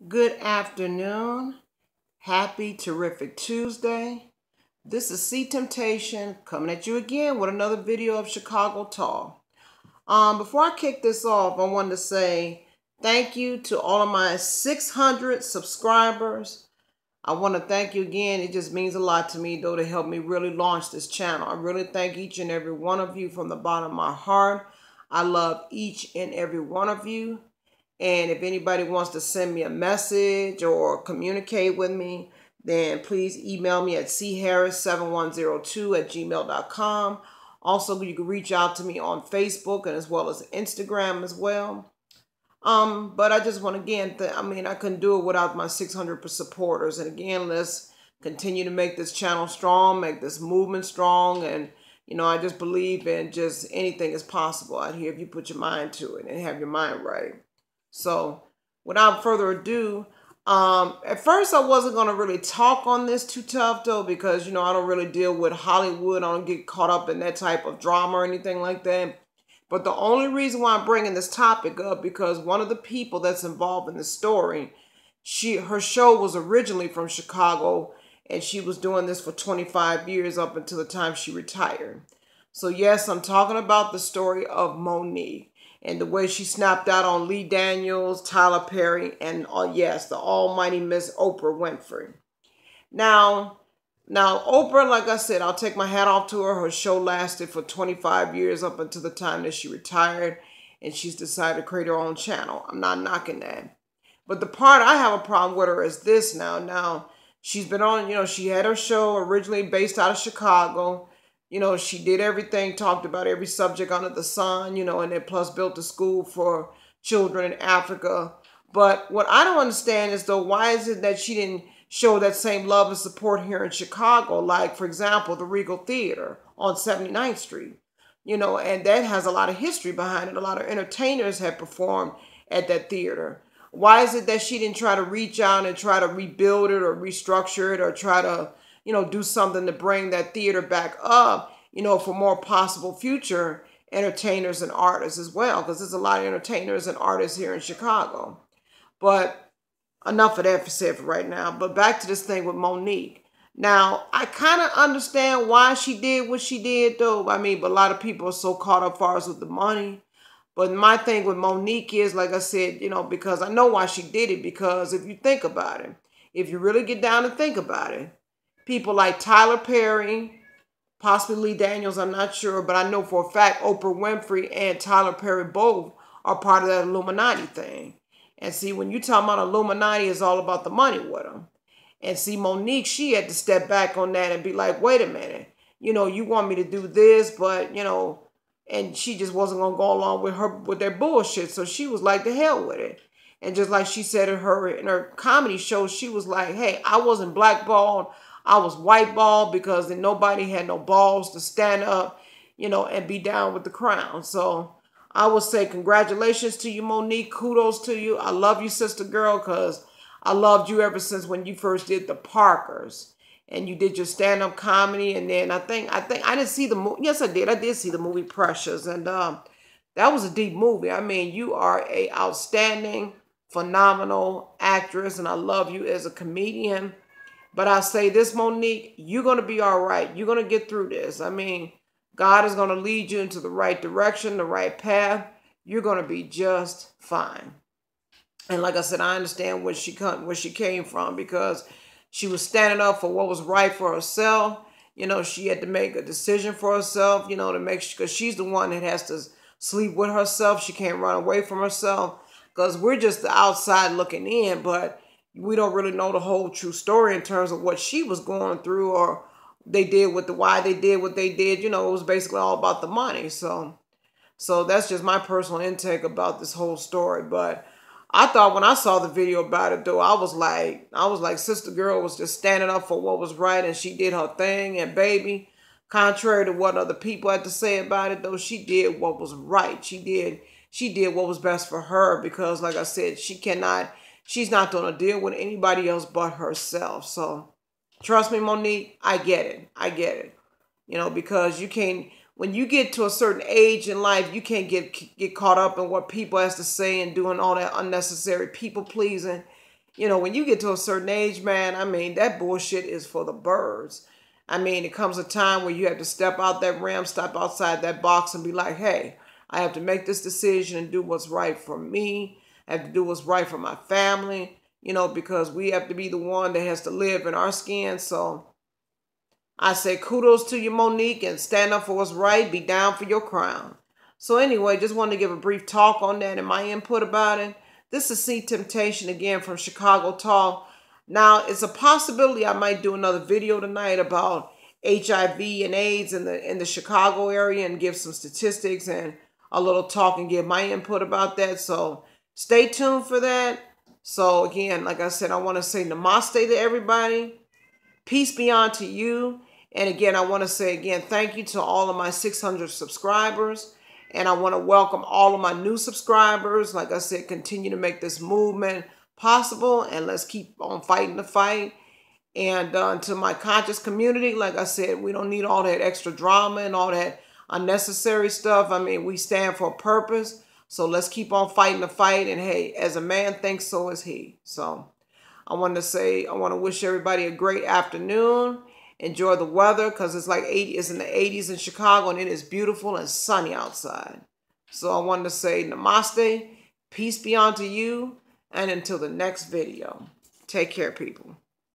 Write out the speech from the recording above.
Good afternoon. Happy terrific Tuesday. This is C Temptation coming at you again with another video of Chicago Talk. Before I kick this off, I wanted to say thank you to all of my 600 subscribers. I want to thank you again. It just means a lot to me, though, to help me really launch this channel. I really thank each and every one of you from the bottom of my heart. I love each and every one of you. And if anybody wants to send me a message or communicate with me, then please email me at charris7102@gmail.com. Also, you can reach out to me on Facebook and as well as Instagram as well. But I just want to again, I couldn't do it without my 600 supporters. And again, let's continue to make this channel strong, make this movement strong. And, I just believe in just anything is possible out here if you put your mind to it and have your mind right. So without further ado, at first I wasn't going to really talk on this too tough though, because, I don't really deal with Hollywood. I don't get caught up in that type of drama or anything like that. But the only reason why I'm bringing this topic up, because one of the people that's involved in the story, her show was originally from Chicago, and she was doing this for 25 years up until the time she retired. So yes, I'm talking about the story of Monique and the way she snapped out on Lee Daniels, Tyler Perry, and yes, the almighty Miss Oprah Winfrey. Now Oprah, like I said, I'll take my hat off to her. Her show lasted for 25 years up until the time that she retired, and she's decided to create her own channel. I'm not knocking that. But the part I have a problem with her is this now. Now, she's been on, she had her show originally based out of Chicago. She did everything, talked about every subject under the sun, and then plus built a school for children in Africa. But what I don't understand is, though, why is it that she didn't show that same love and support here in Chicago? Like, for example, the Regal Theater on 79th Street, and that has a lot of history behind it. A lot of entertainers have performed at that theater. Why is it that she didn't try to reach out and try to rebuild it or restructure it or try to do something to bring that theater back up, for more possible future entertainers and artists as well, because there's a lot of entertainers and artists here in Chicago. But enough of that for right now. But back to this thing with Monique. Now, I kind of understand why she did what she did, though. But a lot of people are so caught up far as with the money. But my thing with Monique is, like I said, because I know why she did it. Because if you think about it, if you really get down and think about it, people like Tyler Perry, possibly Lee Daniels, I'm not sure, but I know for a fact Oprah Winfrey and Tyler Perry both are part of that Illuminati thing. And see, when you talk about Illuminati, it's all about the money with them. And see, Monique, she had to step back on that and be like, wait a minute, you want me to do this, but, and she just wasn't going to go along with their bullshit. So she was like, the hell with it. And just like she said in her comedy show, she was like, hey, I wasn't blackballed. I was whiteballed because then nobody had no balls to stand up, and be down with the crown. So I would say congratulations to you, Monique. Kudos to you. I love you, sister girl, because I loved you ever since when you first did the Parkers. And you did your stand-up comedy. And then I think I didn't see the movie. Yes, I did. I did see the movie Precious. And that was a deep movie. You are a outstanding, phenomenal actress. And I love you as a comedian. But I'll say this, Monique, you're going to be all right. You're going to get through this. God is going to lead you into the right direction, the right path. You're going to be just fine. And like I said, I understand where she came from, because she was standing up for what was right for herself. She had to make a decision for herself, to make sure, because she's the one that has to sleep with herself. She can't run away from herself, because we're just the outside looking in, but we don't really know the whole true story in terms of what she was going through, or why they did what they did. It was basically all about the money. So that's just my personal intake about this whole story. But I thought when I saw the video about it, though, I was like, sister girl was just standing up for what was right, and she did her thing. And baby, contrary to what other people had to say about it, though, she did what was right. She did what was best for her, because like I said, she's not going to deal with anybody else but herself. So trust me, Monique, I get it. Because you can't, when you get to a certain age in life, you can't get caught up in what people has to say and doing all that unnecessary people pleasing. you know, when you get to a certain age, man, I mean, that bullshit is for the birds. I mean, it comes a time where you have to step out that realm, step outside that box and be like, hey, I have to make this decision and do what's right for me. I have to do what's right for my family, you know, because we have to be the one that has to live in our skin. So I say kudos to you, Monique, and stand up for what's right. Be down for your crown. So anyway, just wanted to give a brief talk on that and my input about it. This is C Temptation again from Chicago Talk. Now, it's a possibility I might do another video tonight about HIV and AIDS in the Chicago area and give some statistics and a little talk and give my input about that. So stay tuned for that. So again, like I said, I want to say namaste to everybody. Peace be unto you. And again, I want to say again, thank you to all of my 600 subscribers. And I want to welcome all of my new subscribers. Like I said, continue to make this movement possible. And let's keep on fighting the fight. And to my conscious community, like I said, we don't need all that extra drama and all that unnecessary stuff. I mean, we stand for a purpose. So let's keep on fighting the fight. And hey, as a man thinks, so is he. So I want to wish everybody a great afternoon. Enjoy the weather because it's like 80, it's in the 80s in Chicago and it is beautiful and sunny outside. So I wanted to say namaste, peace be unto you, and until the next video. Take care, people.